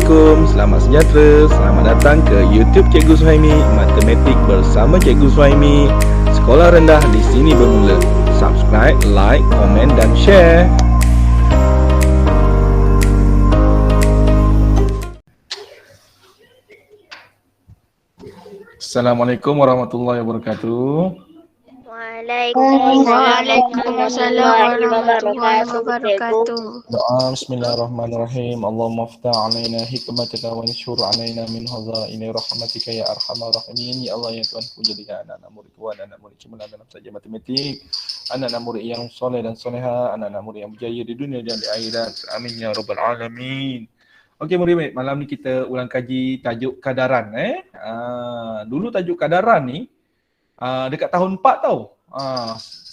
Assalamualaikum, selamat sejahtera, selamat datang ke YouTube Cikgu Suhaimi, Matematik bersama Cikgu Suhaimi. Sekolah rendah di sini bermula. Subscribe, like, komen dan share. Assalamualaikum warahmatullahi wabarakatuh. Waalaikumsalam warahmatullahi wabarakatuh. Doa Bismillahirrahmanirrahim. Allahumma aftah alaina hikmataka wa nishur alaina min hazaini rahmatika ya arhamar rahimin. Ya Allah ya Tuhanku, jadikan anak-anak muridku dan anak murid cemerlang dalam saja matematik, anak-anak murid yang soleh dan soleha, anak-anak murid yang berjaya di dunia dan di akhirat. Amin ya rabbal alamin. Okey murid-murid, malam ni kita ulang kaji tajuk kadaran. Dulu tajuk kadaran ni dekat tahun 4 tau.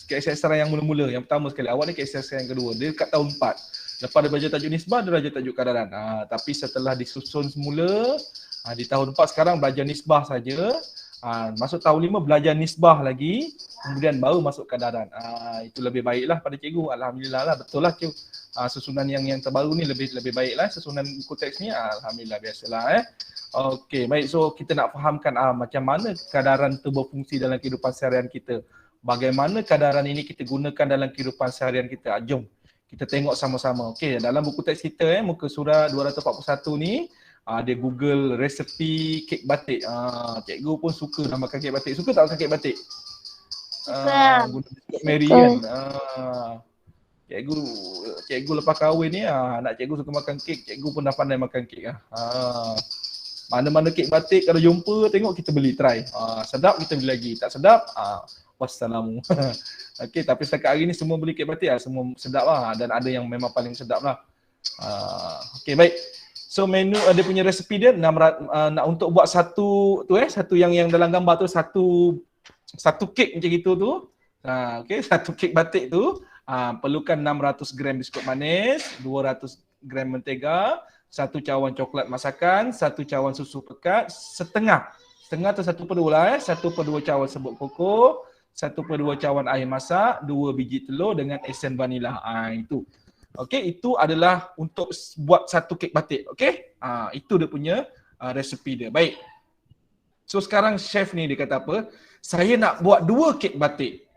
KSSR yang mula-mula, yang pertama sekali. Awal ni KSSR yang kedua. Dia dekat tahun 4. Lepas dia belajar tajuk nisbah, dia belajar tajuk kadaran. Tapi setelah disusun semula, di tahun 4 sekarang belajar nisbah saja. Masuk tahun 5 belajar nisbah lagi, kemudian baru masuk kadaran. Itu lebih baiklah pada cikgu. Alhamdulillah lah, betul lah cikgu. Susunan yang terbaru ni lebih baiklah. Susunan buku teks ni alhamdulillah biasalah. Okey, baik. So kita nak fahamkan macam mana kadaran tu berfungsi dalam kehidupan seharian kita. Bagaimana kadaran ini kita gunakan dalam kehidupan seharian kita. Jom kita tengok sama-sama. Okey, dalam buku teks kita muka surah 241 ni ada Google resepi kek batik. Cikgu pun suka nak makan kek batik. Suka tak makan kek batik? Suka. Guna Mary kan. Cikgu lepas kahwin ni anak cikgu suka makan kek, cikgu pun dah pandai makan kek. Mana-mana kek batik kalau jumpa tengok kita beli try. Sedap kita beli lagi, tak sedap wassalamu. Okey, tapi setakat hari ni semua beli kek batik semua sedap lah, dan ada yang memang paling sedap lah. Okey, baik. So menu ada punya resepi dia 600, nak untuk buat satu tu satu yang dalam gambar tu satu kek macam itu tu. Okey, satu kek batik tu perlukan 600 gram biskut manis, 200 gram mentega, 1 cawan coklat masakan, 1 cawan susu pekat, setengah tu 1/2 lah 1/2 cawan serbuk koko, 1/2 cawan air masak, 2 biji telur dengan esen vanila. Itu. Okey, itu adalah untuk buat satu kek batik. Okey? Itu dia punya resepi dia. Baik. So sekarang chef ni dia kata apa? Saya nak buat 2 kek batik.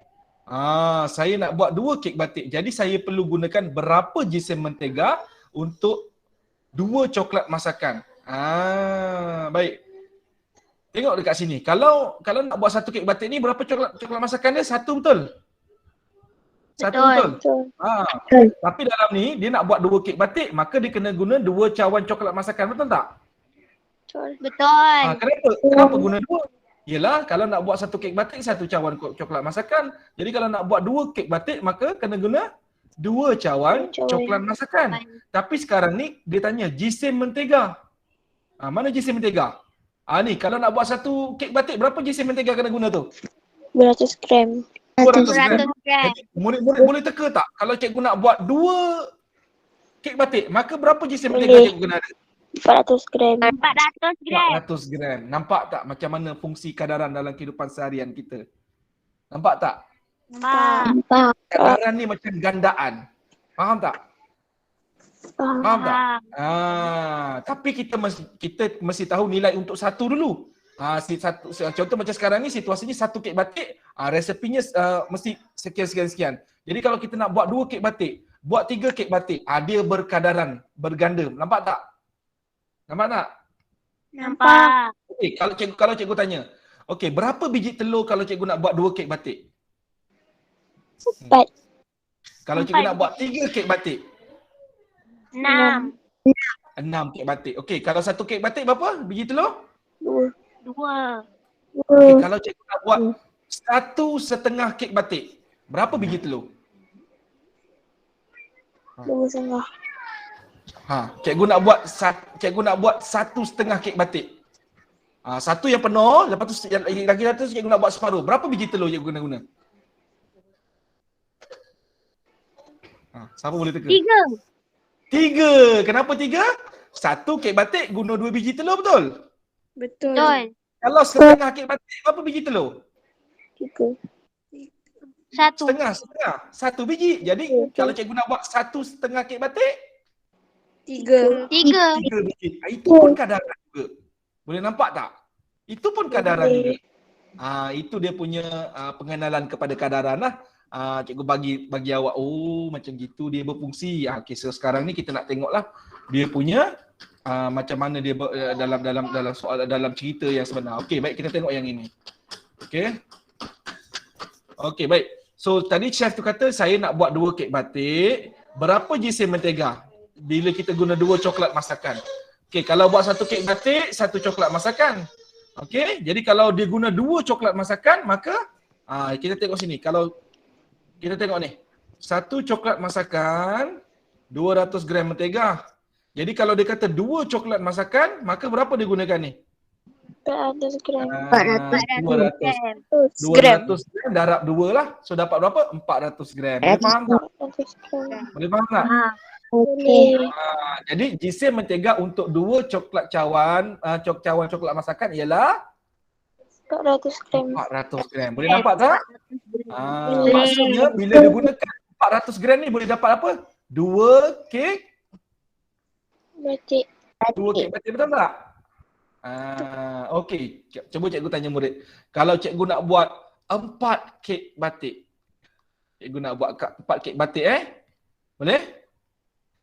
Saya nak buat 2 kek batik. Jadi saya perlu gunakan berapa jisim mentega untuk 2 coklat masakan. Baik. Tengok dekat sini. Kalau nak buat satu kek batik ni berapa coklat masakan dia? 1 betul? 1 betul. Tapi dalam ni dia nak buat 2 kek batik, maka dia kena guna 2 cawan coklat masakan, betul tak? Betul. Kenapa guna 2? Yelah, kalau nak buat satu kek batik 1 cawan coklat masakan. Jadi kalau nak buat 2 kek batik maka kena guna 2 cawan coklat masakan. Tapi sekarang ni dia tanya jisim mentega. Mana jisim mentega? Ni kalau nak buat satu kek batik berapa jisim mentega kena guna tu? 200 gram. 200 gram. Jadi murid-murid boleh teka tak? Kalau cikgu nak buat 2 kek batik, maka berapa jisim mentega cikgu kena ada? 400 gram. 400 gram. 400 gram. Nampak tak macam mana fungsi kadaran dalam kehidupan seharian kita? Nampak tak? Nampak. Kadaran ni macam gandaan. Faham tak? Faham tak? Tapi kita mesti tahu nilai untuk satu dulu. Contoh macam sekarang ni situasinya satu kek batik, resepinya mesti sekian. Jadi kalau kita nak buat 2 kek batik, buat 3 kek batik, dia berkadaran, berganda. Nampak tak? Nampak. Okey, kalau cikgu tanya, okey, berapa biji telur kalau cikgu nak buat 2 kek batik? 4. Kalau cikgu nak buat 3 kek batik? 6. 6 kek batik. Okey, kalau satu kek batik berapa biji telur? 2. 2. Okey, kalau cikgu nak buat 1/2 kek batik, berapa biji telur? 2,5. Cikgu nak buat 1/2 kek batik. Satu yang penuh, lepas tu lagi satu cikgu nak buat separuh. Berapa biji telur cikgu guna? Siapa boleh teka? 3. Kenapa 3? Satu kek batik guna 2 biji telur, betul? Betul. Kalau setengah kek batik berapa biji telur? 3. 1. Setengah. 1 biji. Jadi kalau cikgu nak buat 1/2 kek batik, 3. 3. 3 biji. Itu pun kadaran juga. Boleh nampak tak? Itu pun kadaran juga. Itu dia punya pengenalan kepada kadaran lah. Cikgu bagi awak, oh macam gitu dia berfungsi. Okay, so sekarang ni kita nak tengoklah dia punya macam mana dia dalam soal dalam cerita yang sebenar. Okey, baik kita tengok yang ini. Okey, baik. So tadi chef tu kata saya nak buat 2 kek batik. Berapa jisim mentega bila kita guna 2 coklat masakan? Okey, kalau buat 1 kek batik, 1 coklat masakan. Okey, jadi kalau dia guna 2 coklat masakan, maka kita tengok sini. Kalau kita tengok ni. 1 coklat masakan, 200 gram mentega. Jadi kalau dia kata 2 coklat masakan, maka berapa dia gunakan ni? 400 gram. 200 gram darab 2 lah. So dapat berapa? 400 gram. Boleh faham tak? 400 gram. Boleh faham tak? Boleh. Jadi jisim mentega untuk 2 coklat cawan, cawan coklat masakan ialah 400 gram. 400 gram. Boleh nampak tak? Maksudnya bila dia gunakan 400 gram ni boleh dapat apa? 2 kek Batik. 2 kek batik, betul tak? Okey. Cuba cikgu tanya murid. Kalau cikgu nak buat 4 kek batik. Cikgu nak buat 4 kek batik Boleh?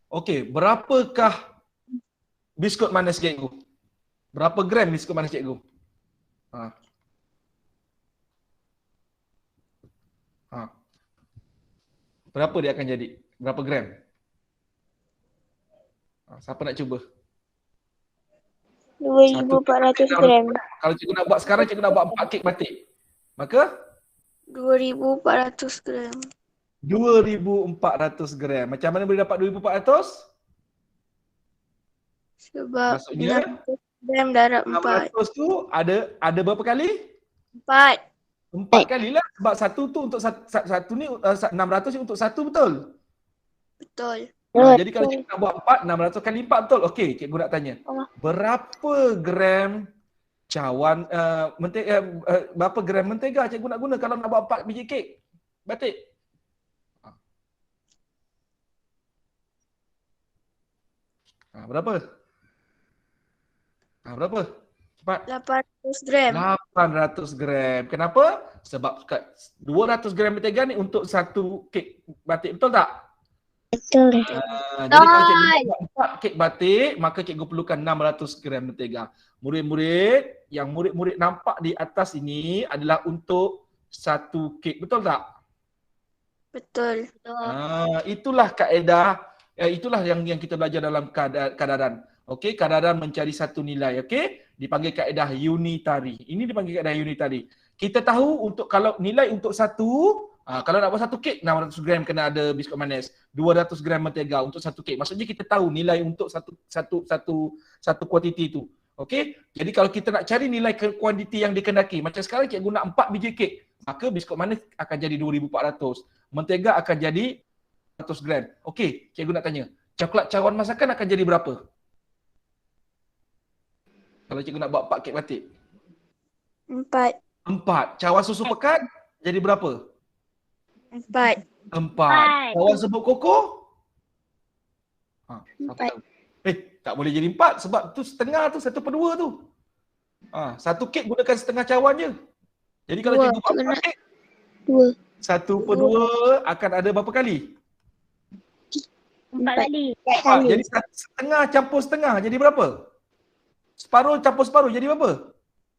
Okey, berapakah biskut manis cikgu? Berapa gram biskut manis cikgu? Berapa dia akan jadi? Berapa gram? Siapa nak cuba? 2,400 gram. Kalau cikgu nak buat sekarang, cikgu nak buat 4 kek batik. Maka? 2,400 gram. 2,400 gram. Macam mana boleh dapat 2,400? Sebab Maksudnya 600 gram darab 4. 600 tu ada berapa kali? 4. 4 kali lah. Sebab satu tu untuk satu ni 600 ni untuk satu, betul? Betul. Jadi kalau cikgu nak buat 4, 600 kali 4, betul? Okey, cikgu nak tanya. Berapa gram cawan berapa gram mentega cikgu nak guna kalau nak buat 4 biji kek batik? Berapa? Berapa? Cepat. 800 gram. 800 gram. Kenapa? Sebab 200 gram mentega ni untuk 1 kek batik, betul tak? Betul. Jadi kalau cikgu buat 4 kek batik, maka cikgu perlukan 600 gram mentega. Murid-murid, yang murid-murid nampak di atas ini adalah untuk 1 kek, betul tak? Betul. Itulah kaedah, itulah yang kita belajar dalam kadaran. Okey, kadaran mencari satu nilai, okey? Dipanggil kaedah unitary. Ini dipanggil kaedah unitary. Kita tahu untuk kalau nilai untuk satu, kalau nak buat 1 kek 600 gram kena ada biskut manis, 200 gram mentega untuk 1 kek. Maksudnya kita tahu nilai untuk satu kuantiti itu. Okey? Jadi kalau kita nak cari nilai kuantiti yang dikendaki, macam sekarang cikgu nak 4 biji kek, maka biskut manis akan jadi 2,400. Mentega akan jadi 100 gram. Okey, cikgu nak tanya, coklat cawan masakan akan jadi berapa? Kalau cikgu nak buat 4 kek batik. 4. 4. Cawan susu pekat jadi berapa? 4. 4. Cawan serbuk koko? 4. Tak boleh jadi 4 sebab tu setengah tu, 1/2 tu. 1 kek gunakan setengah cawan je. Jadi kalau cikgu buat 4 kek, 2. 1/2 akan ada berapa kali? 4 kali. Jadi setengah campur setengah jadi berapa? Separuh campur separuh jadi berapa?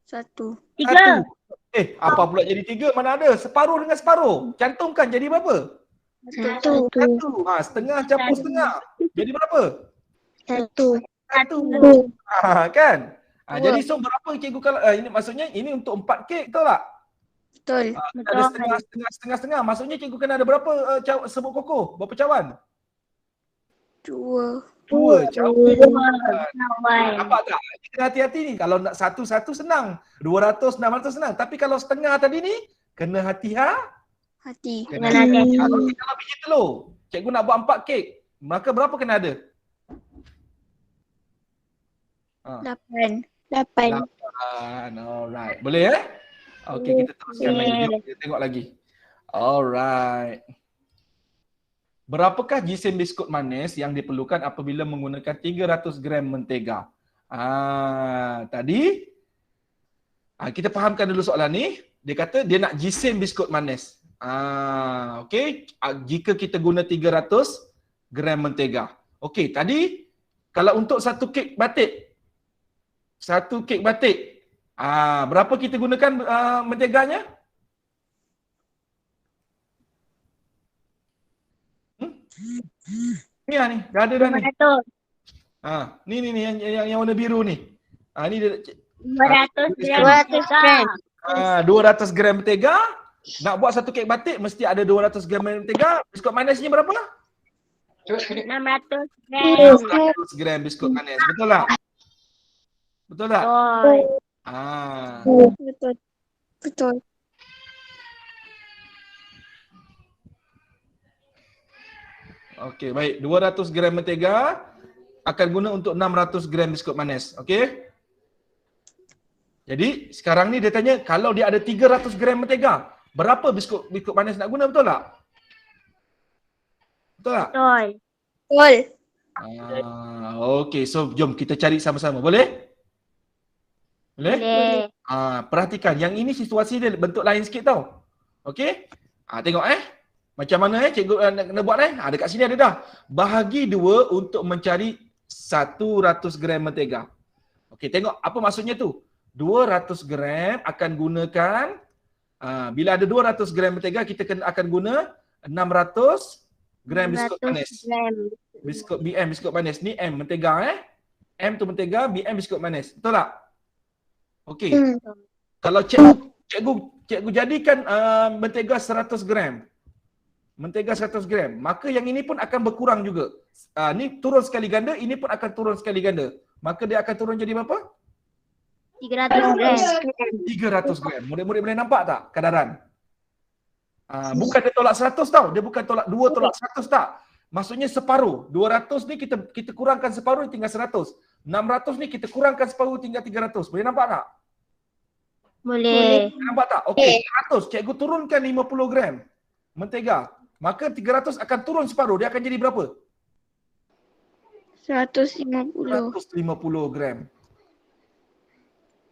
1. 3. Apa pula jadi 3? Mana ada? Separuh dengan separuh. Cantumkan jadi berapa? 1. Setengah campur setengah. Jadi berapa? 1. 1. Kan? Jadi so berapa cikgu kalau ini maksudnya ini untuk 4 kek, betul tak? Betul. Ada setengah. Maksudnya cikgu kena ada berapa serbuk koko? Berapa cawan? 2. 2 cawan. Cawan. Nampak tak? Kita hati-hati ni. Kalau nak 1 senang. 200, 600 senang. Tapi kalau setengah tadi ni, kena Hati. kena Kena hati. hati. Kalau biji telur, cikgu nak buat 4 kek, maka berapa kena ada? 8. 8. Alright. Boleh Okey, kita teruskan lagi. Jom kita tengok lagi. Alright. berapakah jisim biskut manis yang diperlukan apabila menggunakan 300 gram mentega? Tadi kita fahamkan dulu soalan ni. Dia kata dia nak jisim biskut manis. Okey, jika kita guna 300 gram mentega. Okey, tadi kalau untuk satu kek batik, berapa kita gunakan menteganya? Ni ni, dah ada dah ni. 500. Ni yang warna biru ni. Ni dia 200 gram. 200 gram. 200 gram mentega. Nak buat satu kek batik mesti ada 200 gram mentega. Biskut manisnya berapa? 600 gram. 100 gram biskut manis. Betul tak? Betul tak? Betul. Betul. Betul. Okey, baik. 200 gram mentega akan guna untuk 600 gram biskut manis. Okey? Jadi, sekarang ni dia tanya kalau dia ada 300 gram mentega, berapa biskut manis nak guna, betul tak? Betul tak? Betul. Betul. Okey, so jom kita cari sama-sama. Boleh? Boleh? Boleh. Perhatikan, yang ini situasi dia bentuk lain sikit tau. Okey? Tengok macam mana cikgu nak buat dekat sini ada dah. Bahagi 2 untuk mencari 100 gram mentega. Okey, tengok apa maksudnya tu. 200 gram akan gunakan bila ada 200 gram mentega kita akan guna 600 gram biskut manis. Biskut manis ni M mentega M tu mentega, BM biskut manis. Betul tak? Okey. Kalau cikgu jadikan mentega 100 gram. Mentega 100 gram, maka yang ini pun akan berkurang juga. Ni turun sekali ganda, ini pun akan turun sekali ganda. Maka dia akan turun jadi berapa? 300 gram. 300 gram. Murid-murid boleh nampak tak kadaran? Bukan dia tolak 100 tau. Dia bukan tolak 2 tolak 100 tak. Maksudnya separuh. 200 ni kita kurangkan separuh tinggal 100. 600 ni kita kurangkan separuh tinggal 300. Boleh nampak tak? Boleh. Nampak tak? Okey, 100. Cikgu turunkan 50 gram mentega. Maka 300 akan turun separuh. Dia akan jadi berapa? 150. 150 gram.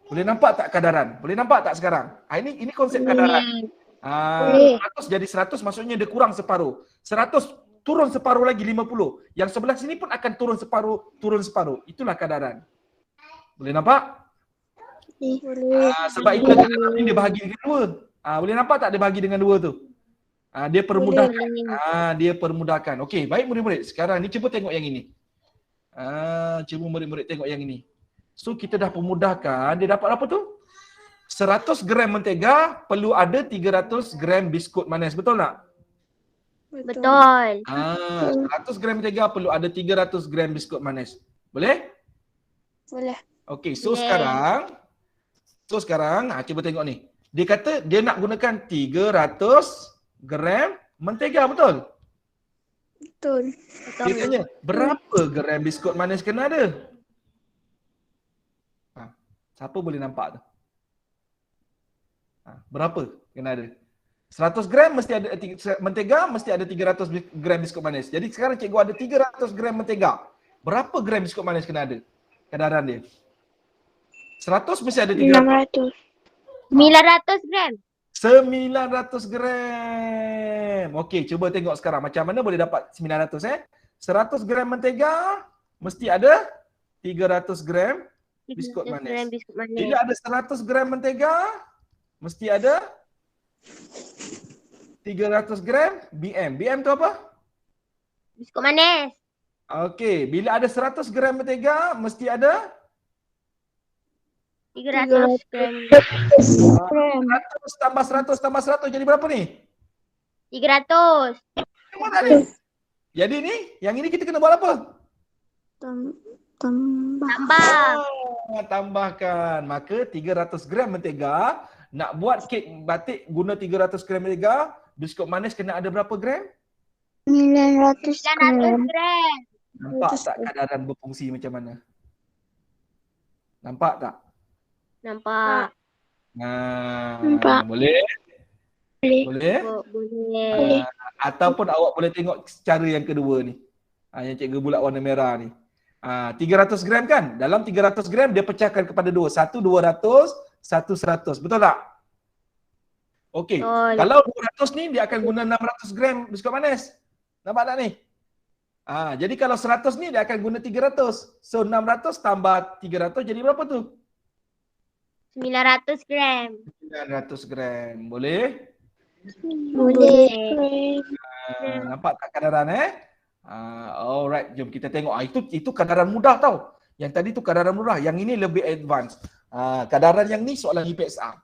Boleh nampak tak kadaran? Boleh nampak tak sekarang? Ini konsep kadaran. 100 jadi 100 maksudnya dia kurang separuh. 100 turun separuh lagi 50. Yang sebelah sini pun akan turun separuh. Itulah kadaran. Boleh nampak? Boleh. Sebab itu kadaran ini dia bahagi dengan 2. Boleh nampak tak dia bahagi dengan 2 tu? Dia permudahkan. Dia permudahkan. Okey, baik murid-murid. Sekarang ni cuba tengok yang ini. Cuba murid-murid tengok yang ini. So kita dah permudahkan, dia dapat apa tu? 100 gram mentega perlu ada 300 gram biskut manis. Betul tak? Betul. 100 gram mentega perlu ada 300 gram biskut manis. Boleh? Boleh. Okey, so Boleh. sekarang cuba tengok ni. Dia kata dia nak gunakan 300 gram mentega, betul? Betul. Dia tanya, berapa gram biskut manis kena ada? Siapa boleh nampak tu? Berapa kena ada? 100 gram mesti ada mentega, mesti ada 300 gram biskut manis. Jadi sekarang cikgu ada 300 gram mentega. Berapa gram biskut manis kena ada? Kadaran dia. 100 mesti ada 300. 900. 900 gram. 900 gram. Okey, cuba tengok sekarang macam mana boleh dapat 900 100 gram mentega mesti ada 300 gram biskut 300 gram manis. biskut manis. Bila ada 100 gram mentega mesti ada 300 gram BM. BM tu apa? Biskut manis. Okey, bila ada 100 gram mentega mesti ada 300 gram. 100 tambah 100 tambah 100 jadi berapa ni? 300. Mana ni? Jadi ni, yang ini kita kena buat apa? Tambah. Tambahkan. Maka 300 gram mentega, nak buat kek batik guna 300 gram mentega, biskut manis kena ada berapa gram? 900 900 gram. Nampak tak kadaran berfungsi macam mana? Nampak tak? Nampak. Nampak. Boleh? Boleh. Boleh? Boleh. Ataupun awak boleh tengok cara yang kedua ni. Yang cikgu bulat warna merah ni. 300 gram kan? Dalam 300 gram dia pecahkan kepada dua. Satu 200, satu 100. Betul tak? Okey. Betul. Kalau 200 ni dia akan guna 600 gram biskut manis. Nampak tak ni? Jadi kalau 100 ni dia akan guna 300. So 600 tambah 300 jadi berapa tu? 900 gram. 900 gram. Boleh? Boleh. Nampak tak kadaran alright, jom kita tengok. Itu kadaran mudah tau. Yang tadi tu kadaran mudah, yang ini lebih advance. Kadaran yang ni soalan IPSR.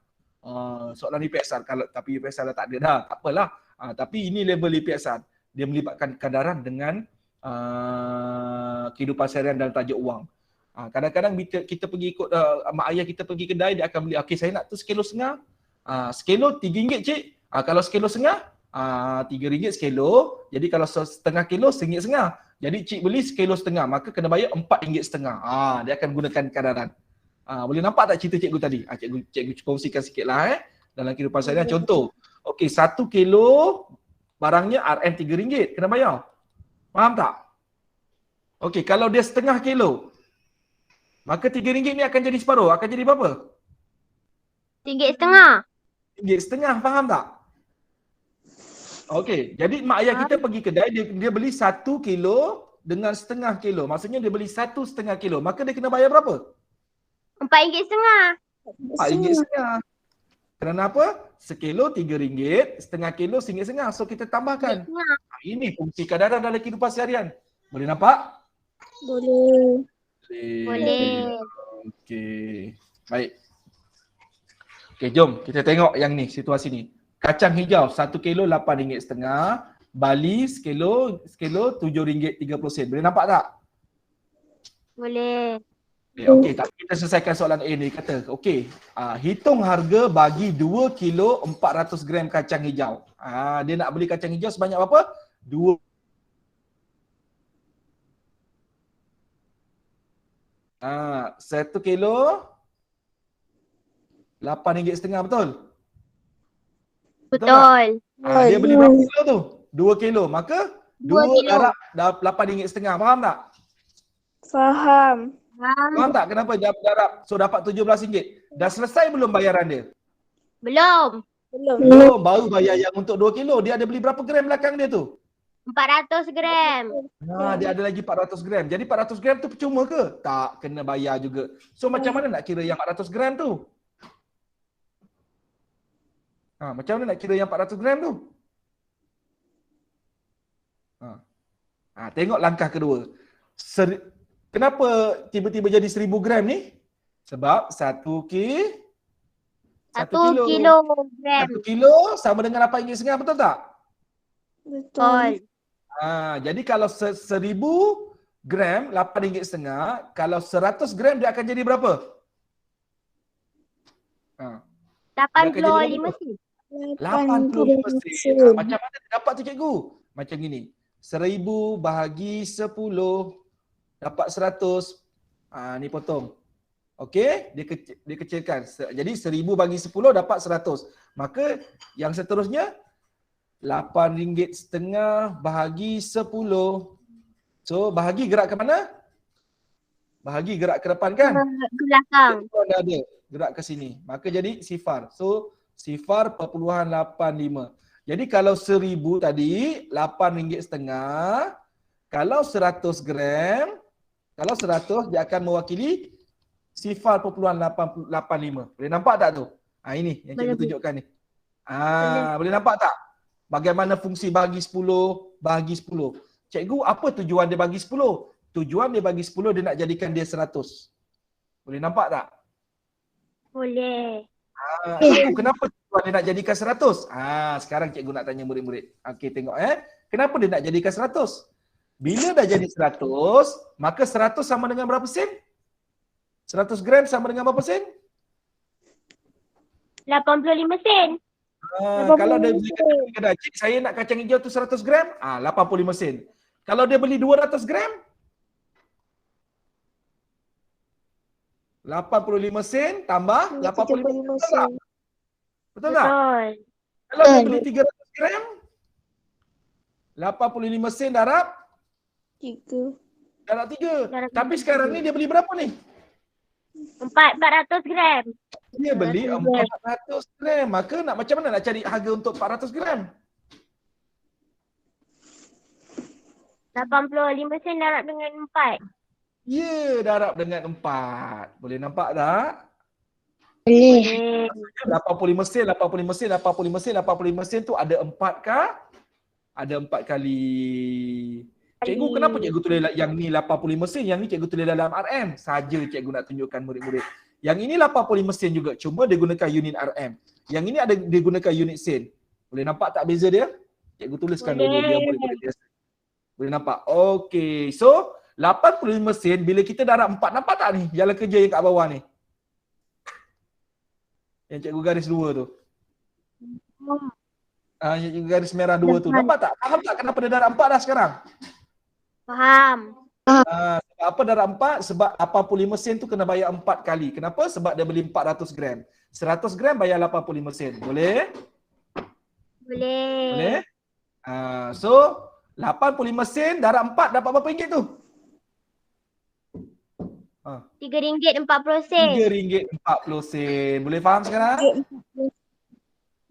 Soalan IPSR kalau tapi IPSR dah tak ada dah, tak apalah. Tapi ini level IPSR. Dia melibatkan kadaran dengan kehidupan seharian dan tajuk wang. Kadang-kadang kita pergi ikut mak ayah kita pergi kedai, dia akan beli, okey saya nak tu sekilo setengah. Sekilo RM3 cik. Kalau sekilo setengah RM3 sekilo. Jadi kalau setengah kilo RM1.50. Jadi cik beli sekilo setengah, maka kena bayar RM4.50. Dia akan gunakan kadaran. Boleh nampak tak cerita cikgu tadi? Cikgu kongsikan sikitlah dalam kehidupan seharian. Contoh, okey 1 kilo barangnya RM3 kena bayar. Faham tak? Okey, kalau dia setengah kilo, maka RM3 ni akan jadi separuh. Akan jadi berapa? RM1.50. RM1.50, faham tak? Okey, jadi mak ayah kita pergi kedai, dia beli 1 kilo dengan setengah kilo. Maksudnya dia beli 1,5 kilo. Maka dia kena bayar berapa? RM4.50. RM4.50. Kerana apa? Sekilo RM3, setengah kilo RM1.50. So kita tambahkan. Ini fungsi kadaran dalam kehidupan seharian. Boleh nampak? Boleh. Boleh. Okey. Baik. Okey, jom kita tengok yang ni, situasi ni. Kacang hijau 1 kilo RM8.50. Bali sekilo RM7.30. Boleh nampak tak? Boleh. Okey, tapi kita selesaikan soalan A ni. Kata, okey, hitung harga bagi 2 kilo 400 gram kacang hijau. Dia nak beli kacang hijau sebanyak berapa? 2. 1 kilo RM8.50, betul? Betul. Dia beli berapa kilo tu? 2 kilo. Maka 2 kilo. darab RM8.50. Faham tak? Faham. Faham tak kenapa darab? So dapat RM17. Dah selesai belum bayaran dia? Belum. Belum. Baru bayar yang untuk 2 kilo. Dia ada beli berapa gram belakang dia tu? 400 gram. Dia ada lagi 400 gram. Jadi 400 gram tu percuma ke? Tak, kena bayar juga. So macam mana nak kira yang 400 gram tu? Macam mana nak kira yang 400 gram tu? Tengok langkah kedua. Kenapa tiba-tiba jadi 1000 gram ni? Sebab 1 kilogram. 1 kilo sama dengan RM8.50, betul tak? Betul. Jadi kalau 1000 gram RM8.50, kalau 100 gram dia akan jadi berapa? 85 sen. 85 sen. Macam mana dia dapat tu cikgu? Macam gini. 1000 bahagi 10 dapat 100. Ni potong. Okey, dia kecilkan. Jadi 1000 bagi 10 dapat 100. Maka yang seterusnya RM8.50 bahagi 10. So bahagi gerak ke mana? Bahagi gerak ke depan kan? Ke belakang. Dah ada gerak ke sini. Maka jadi sifar. So sifar.85. Jadi kalau 1000 tadi RM8.50. Kalau 100 gram, kalau 100 dia akan mewakili sifar.85. Boleh nampak tak tu? Ini yang cikgu tunjukkan ni. Boleh nampak tak? Bagaimana fungsi bahagi 10, bahagi 10. Cikgu, apa tujuan dia bagi 10? Tujuan dia bagi 10 dia nak jadikan dia 100. Boleh nampak tak? Boleh. Cikgu, kenapa tujuan dia nak jadikan 100? Sekarang cikgu nak tanya murid-murid. Okey, tengok kenapa dia nak jadikan 100? Bila dah jadi 100, maka 100 sama dengan berapa sen? 100 gram sama dengan berapa sen? 85 sen. Kalau dia beli kacang kedai, cik saya nak kacang hijau tu 100 gram, 85 sen. Kalau dia beli 200 gram, 85 sen tambah 85 sen. Betul tak? Betul. Kalau dia beli 300 gram, 85 sen darab 3. 3. Darab Tapi 3. sekarang ni dia beli berapa ni? 400 gram. Dia beli 400 gram. 400 gram. Maka nak macam mana nak cari harga untuk 400 gram? 85 sen darab dengan 4. Ya, darab dengan 4. Boleh nampak tak? Boleh. 85 sen, 85 sen, 85 sen, 85 sen tu ada 4 kah? Ada 4 kali. Cikgu, kenapa cikgu tulis yang ni 85 sen, yang ni cikgu tulis dalam RM? Saja cikgu nak tunjukkan murid-murid. Yang ini 85 sen juga, cuma dia gunakan unit RM. Yang ini ada dia gunakan unit sen. Boleh nampak tak beza dia? Cikgu tuliskan dulu dia murid-murid biasa. Boleh nampak? Okey. So, 85 sen bila kita darab 4, nampak tak ni? Jalan kerja yang kat bawah ni. Yang cikgu garis 2 tu. Yang cikgu garis merah 2 tu. Nampak tak? Faham tak kenapa dia darab 4 dah sekarang? Faham. Sebab apa darab 4? Sebab 85 sen tu kena bayar 4 kali. Kenapa? Sebab dia beli 400 gram. 100 gram bayar 85 sen. Boleh? Boleh. Boleh? So, 85 sen darab 4 dapat berapa ringgit tu? RM3.40 sen. RM3.40 sen. Boleh faham sekarang?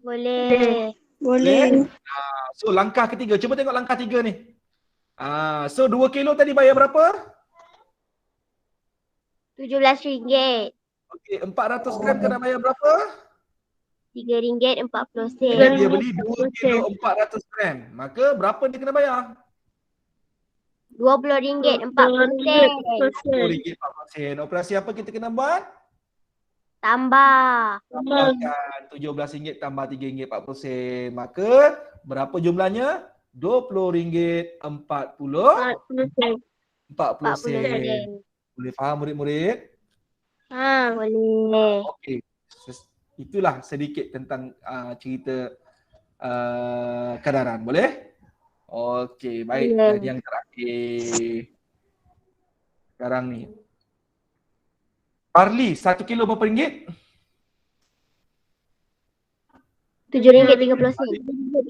Boleh. Boleh. So, langkah ketiga. Cuba tengok langkah 3 ni. So, 2 kilo tadi bayar berapa? RM17. Okey, 400 gram kena bayar berapa? RM3.40 sen. Dia beli 2 kilo 400 gram. Maka berapa dia kena bayar? RM20.40 sen. RM20.40. Operasi apa kita kena buat? Tambah. Tambahkan RM17 tambah RM3.40. Maka berapa jumlahnya? RM20.40 sen. Boleh faham murid-murid? Boleh. Okey. Itulah sedikit tentang cerita kadaran. Boleh? Okey, baik. Boleh. Dan yang terakhir. Sekarang ni. Barley 1 kilo berapa ringgit? RM7.30 sen.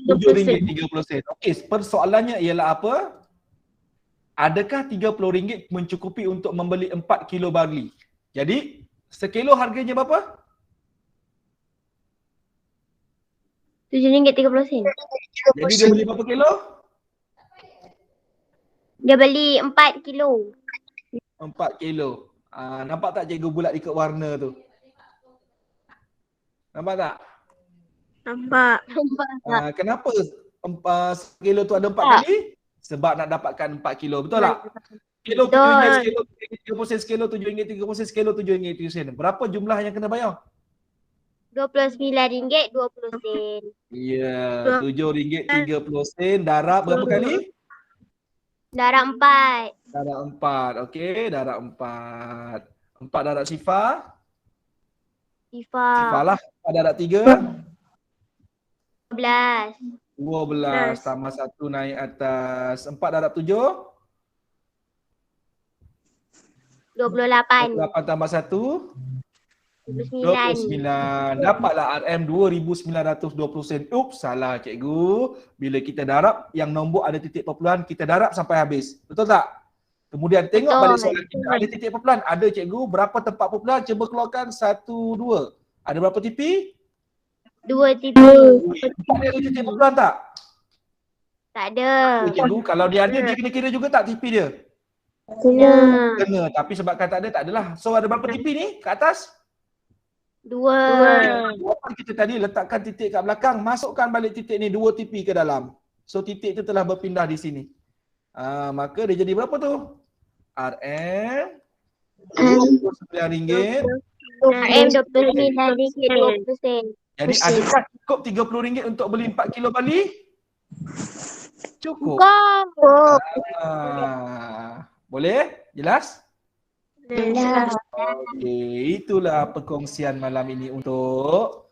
RM7.30. Okey, persoalannya ialah apa? Adakah RM30 mencukupi untuk membeli 4 kilo barley? Jadi, sekilo harganya berapa? RM7.30 sen. Jadi dia beli berapa kilo? Dia beli 4 kilo. 4 kilo. Nampak tak cikgu bulat ikut warna tu? Nampak tak? Nampak. Kenapa 1 kilo tu ada 4 kali? Sebab nak dapatkan 4 kilo. Betul tak? Kilo RM7, kilo RM30 sen, kilo RM7.30 sen, kilo RM7.30 sen. Berapa jumlah yang kena bayar? RM29.20 sen. Ya, RM7.30 sen darab berapa kali? Darab 4. Darab 4. Okey, darab 4. 4 darab Sifar. Sifar lah. 4 darab 3. 12. 12 tambah 1 naik atas. 4 darab 7. 28. 8 tambah 1. 29. 29. Dapatlah RM 2,920 sen. Ups, salah cikgu. Bila kita darab, yang nombor ada titik perpuluhan, kita darab sampai habis. Betul tak? Kemudian tengok balik soalan kita. Ada titik perpuluhan? Ada cikgu. Berapa tempat perpuluhan? Cuba keluarkan 1, 2. Ada berapa tipi? 2 tipi. Ada titik perpuluhan tak? Tak ada. Cikgu, kalau dia ada, dia kena kira juga tak tipi dia? Kena. Kena. Tapi sebabkan tak ada, tak adalah. So ada berapa tipi ni kat atas? 2. Apa kita tadi letakkan titik kat belakang, masukkan balik titik ni 2 tipi ke dalam. So titik tu telah berpindah di sini. Maka dia jadi berapa tu? RM RM29. RM RM29.20 sen. Jadi adakah cukup RM30 untuk beli 4 kilo barley? Cukup. Cukup. Boleh? Jelas? Jelas. Okey, itulah perkongsian malam ini untuk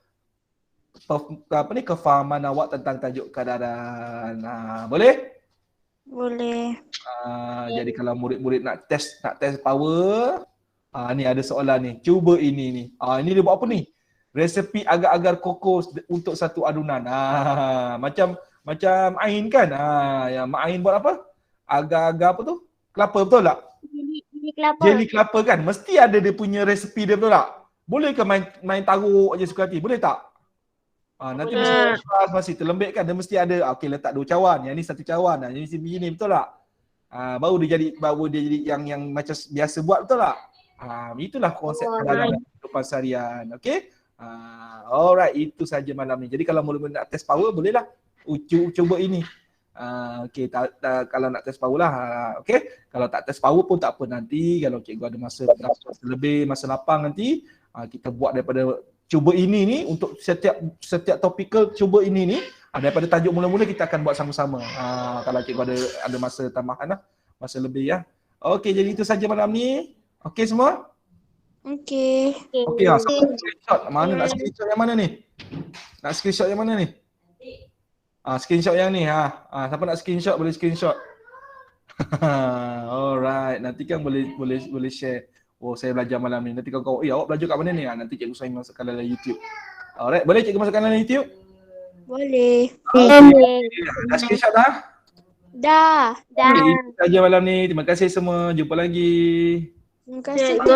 kefahaman awak tentang tajuk kadaran. Boleh? Boleh. Jadi kalau murid-murid nak test power, ni ada soalan ni. Cuba ini ni. Ini dia buat apa ni? Resepi agar-agar koko untuk satu adunan. Macam macam Ain kan. Yang Mak Ain buat apa? Agar-agar apa tu? Kelapa, betul tak? Jeli kelapa. Jelly kelapa kan. Mesti ada dia punya resipi dia, betul tak? Boleh ke main taruh je suka hati? Boleh tak? Nanti mesti terlembik kan. Dia mesti ada, okey letak 2 cawan. Yang ni 1 cawan. Yang ni mesti begini, betul tak? Baru dia jadi yang macam biasa buat, betul tak? Itulah konsep dalam kehidupan seharian. Okey? Alright, itu saja malam ni. Jadi kalau mula-mula nak test power, bolehlah cuba ini. Okey, kalau nak test power lah. Okey, kalau tak test power pun tak apa, nanti kalau cikgu ada masa lebih, masa lapang nanti kita buat daripada cuba ini ni untuk setiap topikal cuba ini ni, daripada tajuk mula-mula kita akan buat sama-sama. Kalau cikgu ada masa tambahan lah, masa lebih ya. Okey, jadi itu saja malam ni. Okey semua? Okey. Okey, screenshot. Mana nak screenshot yang mana ni? Nak screenshot yang mana ni? Screenshot yang ni. Siapa nak screenshot boleh screenshot. Alright, nanti kan boleh share. Oh, saya belajar malam ni. Nanti kau awak belajar kat mana ni? Nanti cikgu saya masukkan dalam YouTube. Alright, boleh cikgu masukkan dalam YouTube? Boleh. Dah screenshot dah? Dah. Okay, itu saja malam ni. Terima kasih semua. Jumpa lagi. Terima kasih. Cikgu.